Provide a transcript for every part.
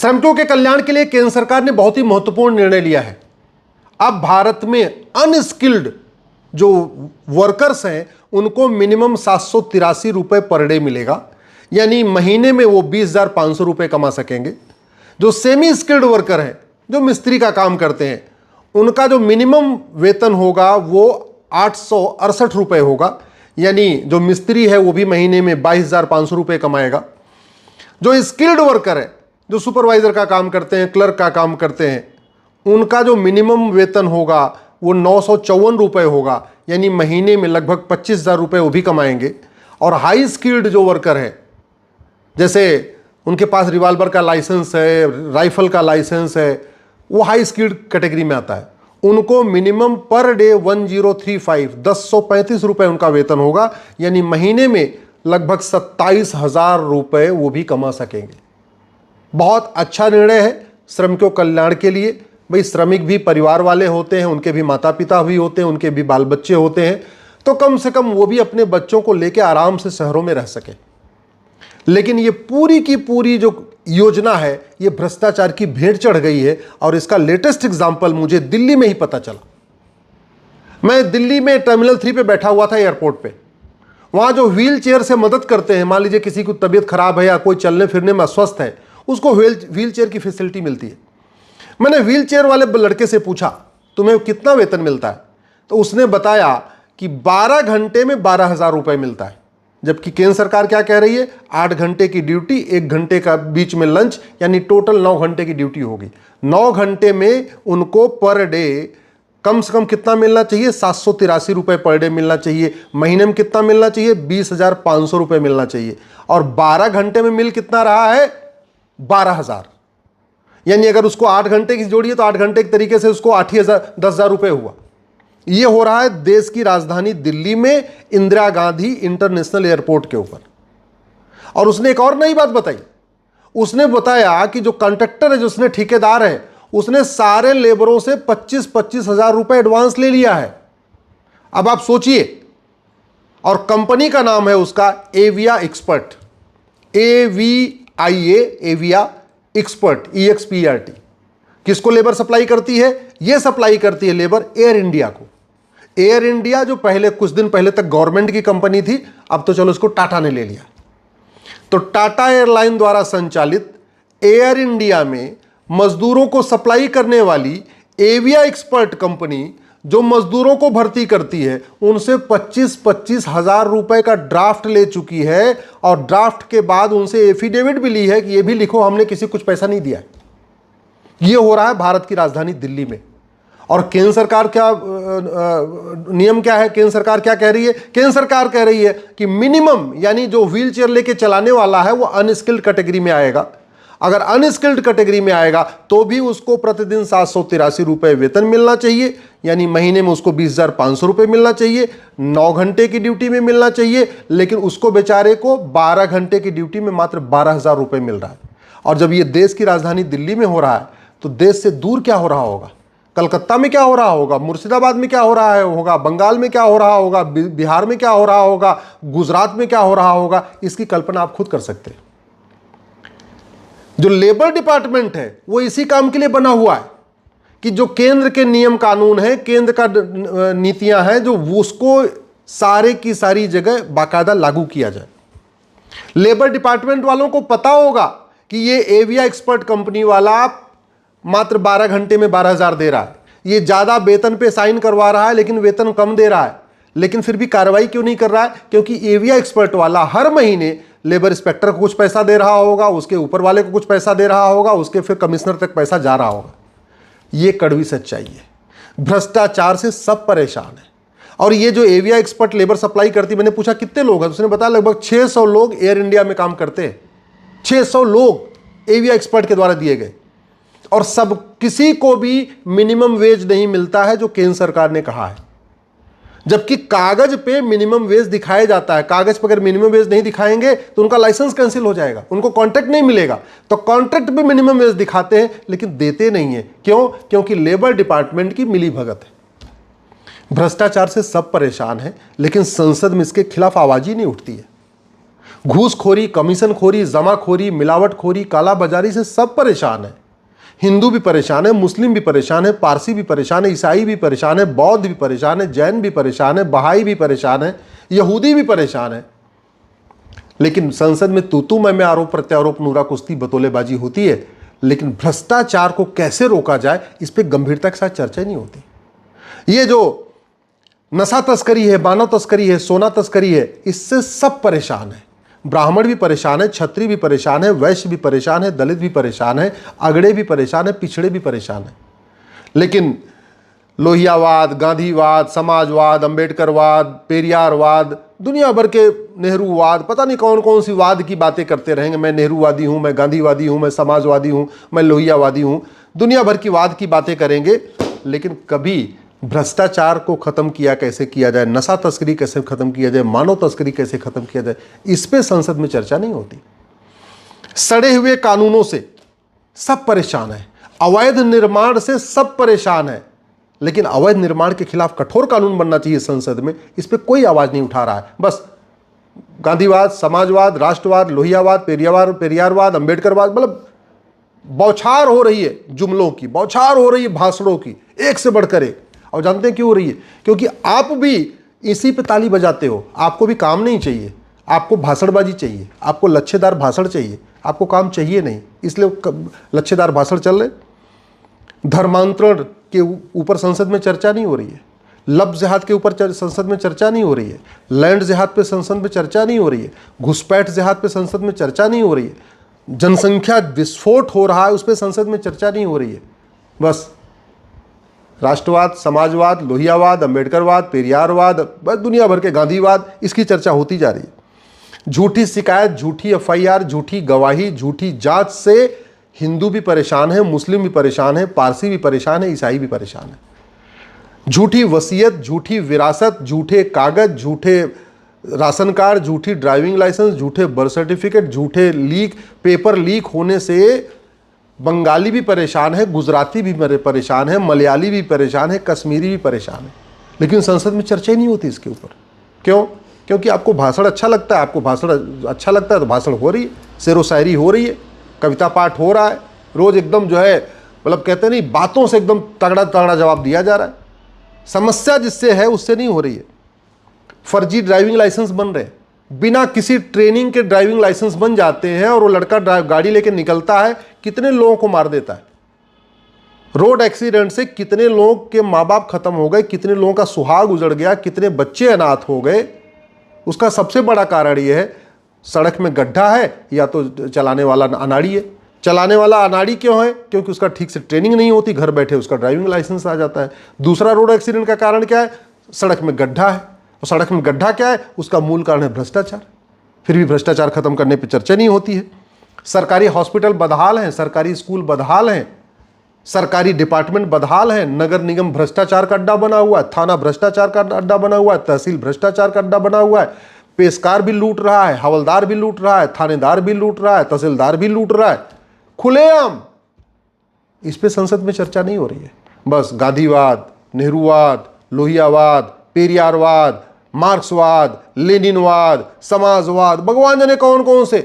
श्रमिकों के कल्याण के लिए केंद्र सरकार ने बहुत ही महत्वपूर्ण निर्णय लिया है। अब भारत में अनस्किल्ड जो वर्कर्स हैं उनको मिनिमम 783 रुपये पर डे मिलेगा, यानी महीने में वो 20,500 रुपये कमा सकेंगे। जो सेमी स्किल्ड वर्कर हैं, जो मिस्त्री का काम करते हैं, उनका जो मिनिमम वेतन होगा वो 868 रुपये होगा, यानी जो मिस्त्री है वो भी महीने में 22,500 रुपये कमाएगा। जो स्किल्ड वर्कर है, जो सुपरवाइजर का काम करते हैं, क्लर्क का काम करते हैं, उनका जो मिनिमम वेतन होगा वो 954 रुपये होगा, यानी महीने में लगभग 25,000 रुपये वो भी कमाएंगे। और हाई स्किल्ड जो वर्कर है, जैसे उनके पास रिवाल्वर का लाइसेंस है, राइफल का लाइसेंस है, वो हाई स्किल्ड कैटेगरी में आता है। उनको मिनिमम पर डे 1035 रुपये उनका वेतन होगा, यानी महीने में लगभग 27,000 रुपये वो भी कमा सकेंगे। बहुत अच्छा निर्णय है श्रमिकों कल्याण के लिए। भाई श्रमिक भी परिवार वाले होते हैं, उनके भी माता पिता भी होते हैं, उनके भी बाल बच्चे होते हैं, तो कम से कम वो भी अपने बच्चों को लेकर आराम से शहरों में रह सके। लेकिन ये पूरी की पूरी जो योजना है ये भ्रष्टाचार की भेंट चढ़ गई है, और इसका लेटेस्ट एग्जाम्पल मुझे दिल्ली में ही पता चला। मैं दिल्ली में टर्मिनल 3 पे बैठा हुआ था एयरपोर्ट पे। वहाँ जो व्हील चेयर से मदद करते हैं, मान लीजिए किसी को तबीयत खराब है या कोई चलने फिरने में अस्वस्थ है, उसको व्हील चेयर की फैसिलिटी मिलती है। मैंने व्हील चेयर वाले लड़के से पूछा तुम्हें कितना वेतन मिलता है, तो उसने बताया कि 12 घंटे में 12,000 रुपये मिलता है। जबकि केंद्र सरकार क्या कह रही है, 8 घंटे की ड्यूटी, 1 घंटे का बीच में लंच, यानी टोटल 9 घंटे की ड्यूटी होगी। 9 घंटे में उनको पर डे कम से कम कितना मिलना चाहिए, 783 रुपये पर डे मिलना चाहिए। महीने में कितना मिलना चाहिए, 20,500 रुपये मिलना चाहिए। और 12 घंटे में मिल कितना रहा है, 12,000। यानी अगर उसको 8 घंटे की जोड़िए तो 8 घंटे के तरीके से उसको 10,000 रुपये हुआ। यह हो रहा है देश की राजधानी दिल्ली में इंदिरा गांधी इंटरनेशनल एयरपोर्ट के ऊपर। और उसने एक और नई बात बताई। उसने बताया कि जो कॉन्ट्रैक्टर है, जो उसने ठेकेदार है, उसने सारे लेबरों से 25-25 हजार रुपये एडवांस ले लिया है। अब आप सोचिए, और कंपनी का नाम है उसका एविया एक्सपर्ट, AVIA, एविया एक्सपर्ट, EXPERT। किसको लेबर सप्लाई करती है, यह सप्लाई करती है लेबर एयर इंडिया को। एयर इंडिया जो पहले कुछ दिन पहले तक गवर्नमेंट की कंपनी थी, अब तो चलो इसको टाटा ने ले लिया। तो टाटा एयरलाइन द्वारा संचालित एयर इंडिया में मजदूरों को सप्लाई करने वाली एविया एक्सपर्ट कंपनी जो मजदूरों को भर्ती करती है, उनसे 25-25 हजार रुपए का ड्राफ्ट ले चुकी है। और ड्राफ्ट के बाद उनसे एफिडेविट भी ली है कि यह भी लिखो हमने किसी कुछ पैसा नहीं दिया है। यह हो रहा है भारत की राजधानी दिल्ली में। और केंद्र सरकार क्या नियम क्या है, केंद्र सरकार क्या कह रही है, केंद्र सरकार कह रही है कि मिनिमम, यानी जो व्हील चेयर लेके चलाने वाला है वो अनस्किल्ड कैटेगरी में आएगा। अगर अनस्किल्ड कैटेगरी में आएगा तो भी उसको प्रतिदिन 783 रुपये वेतन मिलना चाहिए, यानी महीने में उसको 20,500 रुपये मिलना चाहिए। 9 घंटे की ड्यूटी में मिलना चाहिए, लेकिन उसको बेचारे को 12 घंटे की ड्यूटी में मात्र 12,000 रुपये मिल रहा है। और जब ये देश की राजधानी दिल्ली में हो रहा है तो देश से दूर क्या हो रहा होगा, कलकत्ता में क्या हो रहा होगा, मुर्शिदाबाद में क्या हो रहा होगा, बंगाल में क्या हो रहा होगा, बिहार में क्या हो रहा होगा, गुजरात में क्या हो रहा होगा, इसकी कल्पना आप खुद कर सकते हैं। जो लेबर डिपार्टमेंट है वो इसी काम के लिए बना हुआ है कि जो केंद्र के नियम कानून है, केंद्र का नीतियां हैं, जो उसको सारे की सारी जगह बाकायदा लागू किया जाए। लेबर डिपार्टमेंट वालों को पता होगा कि ये एविया एक्सपर्ट कंपनी वाला मात्र 12 घंटे में 12,000 दे रहा है, ये ज्यादा वेतन पे साइन करवा रहा है लेकिन वेतन कम दे रहा है, लेकिन फिर भी कार्रवाई क्यों नहीं कर रहा है? क्योंकि एविया एक्सपर्ट वाला हर महीने लेबर इंस्पेक्टर को कुछ पैसा दे रहा होगा, उसके ऊपर वाले को कुछ पैसा दे रहा होगा, उसके फिर कमिश्नर तक पैसा जा रहा होगा। ये कड़वी सच्चाई है। भ्रष्टाचार से सब परेशान है। और ये जो एविया एक्सपर्ट लेबर सप्लाई करती, मैंने पूछा कितने लोग हैं, उसने बताया लगभग 600 लोग एयर इंडिया में काम करते हैं। 600 लोग एविया एक्सपर्ट के द्वारा दिए गए। और सब किसी को भी मिनिमम वेज नहीं मिलता है जो केंद्र सरकार ने कहा है, जबकि कागज पे मिनिमम वेज दिखाया जाता है। कागज पर अगर मिनिमम वेज नहीं दिखाएंगे तो उनका लाइसेंस कैंसिल हो जाएगा, उनको कॉन्ट्रैक्ट नहीं मिलेगा। तो कॉन्ट्रैक्ट पे मिनिमम वेज दिखाते हैं लेकिन देते नहीं है। क्यों? क्योंकि लेबर डिपार्टमेंट की मिलीभगत है। भ्रष्टाचार से सब परेशान है, लेकिन संसद में इसके खिलाफ आवाज ही नहीं उठती है। घूसखोरी, कमीशनखोरी, जमाखोरी, मिलावटखोरी, कालाबाजारी से सब परेशान है। हिंदू भी परेशान है, मुस्लिम भी परेशान है, पारसी भी परेशान है, ईसाई भी परेशान है, बौद्ध भी परेशान है, जैन भी परेशान है, बहाई भी परेशान है, यहूदी भी परेशान है। लेकिन संसद में तू मैं आरोप प्रत्यारोप, नूरा कुश्ती, बतौलेबाजी होती है, लेकिन भ्रष्टाचार को कैसे रोका जाए इस पर गंभीरता के साथ चर्चा नहीं होती। ये जो नशा तस्करी है, मानव तस्करी है, सोना तस्करी है, इससे सब परेशान है। ब्राह्मण भी परेशान है, क्षत्रिय भी परेशान है, वैश्य भी परेशान है, दलित भी परेशान है, अगड़े भी परेशान है, पिछड़े भी परेशान है। लेकिन लोहियावाद, गांधीवाद, समाजवाद, अंबेडकरवाद, पेरियारवाद, दुनिया भर के नेहरूवाद, पता नहीं कौन कौन सी वाद की बातें करते रहेंगे। मैं नेहरूवादी हूं, मैं गांधीवादी हूं, मैं समाजवादी हूं, मैं लोहियावादी हूं, दुनिया भर की वाद की बातें करेंगे, लेकिन कभी भ्रष्टाचार को खत्म किया कैसे किया जाए, नशा तस्करी कैसे खत्म किया जाए, मानव तस्करी कैसे खत्म किया जाए, इस पे संसद में चर्चा नहीं होती। सड़े हुए कानूनों से सब परेशान है, अवैध निर्माण से सब परेशान है, लेकिन अवैध निर्माण के खिलाफ कठोर कानून बनना चाहिए संसद में, इस पे कोई आवाज नहीं उठा रहा है। बस गांधीवाद, समाजवाद, राष्ट्रवाद, लोहियावाद, पेरियारवाद, अंबेडकरवाद, मतलब बौछार हो रही है जुमलों की, बौछार हो रही है भाषणों की, एक से बढ़कर एक। और जानते हैं क्यों हो रही है? क्योंकि आप भी इसी पे ताली बजाते हो। आपको भी काम नहीं चाहिए, आपको भाषणबाजी चाहिए, आपको लच्छेदार भाषण चाहिए, आपको काम चाहिए नहीं, इसलिए लच्छेदार भाषण चल रहे। धर्मांतरण के ऊपर संसद में चर्चा नहीं हो रही है, लफ्ज़ जिहाद के ऊपर संसद में चर्चा नहीं हो रही है, लैंड जिहाद पे संसद में चर्चा नहीं हो रही है, घुसपैठ जिहाद पे संसद में चर्चा नहीं हो रही है, जनसंख्या विस्फोट हो रहा है उस पर संसद में चर्चा नहीं हो रही है। बस राष्ट्रवाद, समाजवाद, लोहियावाद, अंबेडकरवाद, पेरियारवाद, बस दुनिया भर के गांधीवाद, इसकी चर्चा होती जा रही है। झूठी शिकायत, झूठी एफआईआर, झूठी गवाही, झूठी जांच से हिंदू भी परेशान है, मुस्लिम भी परेशान है, पारसी भी परेशान है, ईसाई भी परेशान है। झूठी वसीयत, झूठी विरासत, झूठे कागज, झूठे राशन कार्ड, झूठी ड्राइविंग लाइसेंस, झूठे बर्थ सर्टिफिकेट, झूठे पेपर लीक होने से बंगाली भी परेशान है, गुजराती भी परेशान है, मलयाली भी परेशान है, कश्मीरी भी परेशान है, लेकिन संसद में चर्चा ही नहीं होती इसके ऊपर। क्यों? क्योंकि आपको भाषण अच्छा लगता है, आपको भाषण अच्छा लगता है तो भाषण हो रही है, शेरो शायरी हो रही है, कविता पाठ हो रहा है, रोज एकदम जो है मतलब कहते नहीं, बातों से एकदम तगड़ा तगड़ा जवाब दिया जा रहा है। समस्या जिससे है उससे नहीं हो रही है। फर्जी ड्राइविंग लाइसेंस बन रहे हैं, बिना किसी ट्रेनिंग के ड्राइविंग लाइसेंस बन जाते हैं, और वो लड़का गाड़ी लेके निकलता है, कितने लोगों को मार देता है। रोड एक्सीडेंट से कितने लोगों के माँ बाप खत्म हो गए, कितने लोगों का सुहाग उजड़ गया, कितने बच्चे अनाथ हो गए। उसका सबसे बड़ा कारण यह है सड़क में गड्ढा है या तो चलाने वाला अनाड़ी है। चलाने वाला अनाड़ी क्यों है? क्योंकि उसका ठीक से ट्रेनिंग नहीं होती, घर बैठे उसका ड्राइविंग लाइसेंस आ जाता है। दूसरा रोड एक्सीडेंट का कारण क्या है? सड़क में गड्ढा है, और सड़क में गड्ढा क्या है? उसका मूल कारण है भ्रष्टाचार। फिर भी भ्रष्टाचार खत्म करने पर चर्चा नहीं होती है। सरकारी हॉस्पिटल बदहाल हैं, सरकारी स्कूल बदहाल हैं, सरकारी डिपार्टमेंट बदहाल है, नगर निगम भ्रष्टाचार का अड्डा बना हुआ है, थाना भ्रष्टाचार का अड्डा बना हुआ है, तहसील भ्रष्टाचार का अड्डा बना हुआ है, पेशकार भी लूट रहा है, हवलदार भी लूट रहा है, थानेदार भी लूट रहा है, तहसीलदार भी लूट रहा है, खुलेआम। इस पे संसद में चर्चा नहीं हो रही है। बस गांधीवाद, नेहरूवाद, लोहियावाद, पेरियारवाद, मार्क्सवाद, लेनिनवाद, समाजवाद, भगवान जाने कौन कौन से,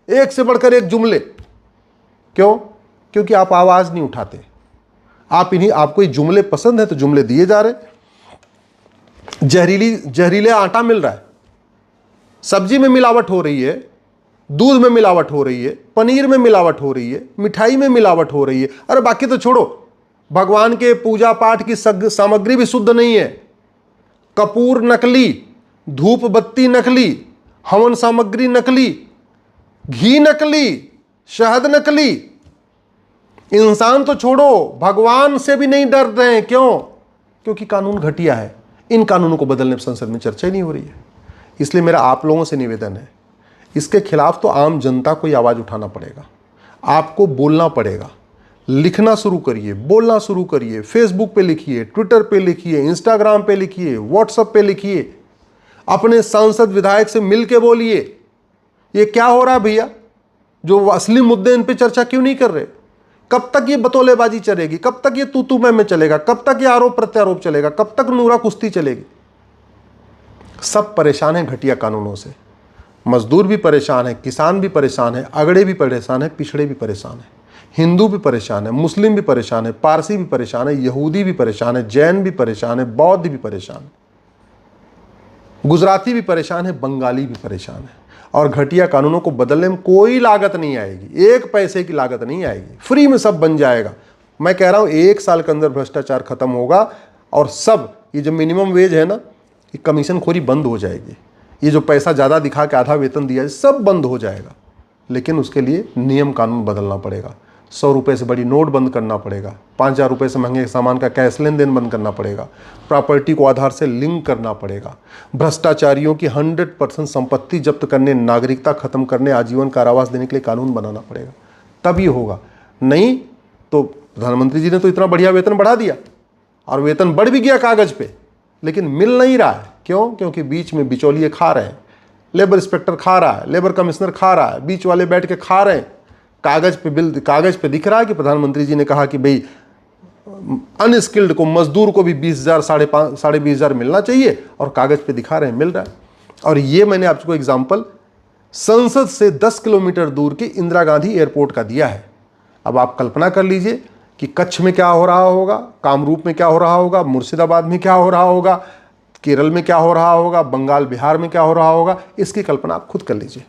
एक से बढ़कर एक जुमले। क्यों? क्योंकि आप आवाज नहीं उठाते। आपको ये जुमले पसंद है तो जुमले दिए जा रहे। जहरीले आटा मिल रहा है, सब्जी में मिलावट हो रही है, दूध में मिलावट हो रही है, पनीर में मिलावट हो रही है, मिठाई में मिलावट हो रही है। अरे बाकी तो छोड़ो, भगवान के पूजा पाठ की सामग्री भी शुद्ध नहीं है। कपूर नकली, धूप बत्ती नकली, हवन सामग्री नकली, घी नकली, शहद नकली। इंसान तो छोड़ो, भगवान से भी नहीं डर रहे हैं। क्यों? क्योंकि कानून घटिया है। इन कानूनों को बदलने पर संसद में चर्चा ही नहीं हो रही है। इसलिए मेरा आप लोगों से निवेदन है, इसके खिलाफ तो आम जनता को ही आवाज उठाना पड़ेगा। आपको बोलना पड़ेगा, लिखना शुरू करिए, बोलना शुरू करिए। फेसबुक पे लिखिए, ट्विटर पे लिखिए, इंस्टाग्राम पे लिखिए, व्हाट्सएप पे लिखिए, अपने सांसद विधायक से मिल के बोलिए ये क्या हो रहा है भैया, जो असली मुद्दे इन पे चर्चा क्यों नहीं कर रहे। कब तक ये बतौलेबाजी चलेगी? कब तक ये तू मैं चलेगा? कब तक ये आरोप प्रत्यारोप चलेगा? कब तक नूरा कुश्ती चलेगी? सब परेशान हैं घटिया कानूनों से। मजदूर भी परेशान है, किसान भी परेशान है, अगड़े भी परेशान है, पिछड़े भी परेशान है, हिंदू भी परेशान है, मुस्लिम भी परेशान है, पारसी भी परेशान है, यहूदी भी परेशान है, जैन भी परेशान है, बौद्ध भी परेशान है, गुजराती भी परेशान है, बंगाली भी परेशान है। और घटिया कानूनों को बदलने में कोई लागत नहीं आएगी, 1 पैसे की लागत नहीं आएगी, फ्री में सब बन जाएगा। मैं कह रहा हूं 1 साल के अंदर भ्रष्टाचार खत्म होगा और सब ये जो मिनिमम वेज है ना, ये कमीशन खोरी बंद हो जाएगी, ये जो पैसा ज़्यादा दिखा के आधा वेतन दिया है सब बंद हो जाएगा। लेकिन उसके लिए नियम कानून बदलना पड़ेगा, 100 रुपये से बड़ी नोट बंद करना पड़ेगा, 5000 रुपये से महंगे सामान का कैश लेन देन बंद करना पड़ेगा, प्रॉपर्टी को आधार से लिंक करना पड़ेगा, भ्रष्टाचारियों की 100% संपत्ति जब्त करने, नागरिकता खत्म करने, आजीवन कारावास देने के लिए कानून बनाना पड़ेगा, तब ये होगा। नहीं तो प्रधानमंत्री जी ने तो इतना बढ़िया वेतन बढ़ा दिया और वेतन बढ़ भी गया कागज पे, लेकिन मिल नहीं रहा है। क्यों? क्योंकि बीच में बिचौलिए खा रहे हैं, लेबर इंस्पेक्टर खा रहा है, लेबर कमिश्नर खा रहा है, बीच वाले बैठ के खा रहे हैं। कागज पे बिल, कागज पे दिख रहा है कि प्रधानमंत्री जी ने कहा कि भाई अनस्किल्ड को, मजदूर को भी 20,000 साढ़े 20,000 मिलना चाहिए, और कागज पे दिखा रहे हैं मिल रहा है। और ये मैंने आपको एग्जाम्पल संसद से 10 किलोमीटर दूर के इंदिरा गांधी एयरपोर्ट का दिया है। अब आप कल्पना कर लीजिए कि कच्छ में क्या हो रहा होगा, कामरूप में क्या हो रहा होगा, मुर्शिदाबाद में क्या हो रहा होगा, केरल में क्या हो रहा होगा, बंगाल बिहार में क्या हो रहा होगा, इसकी कल्पना आप खुद कर लीजिए।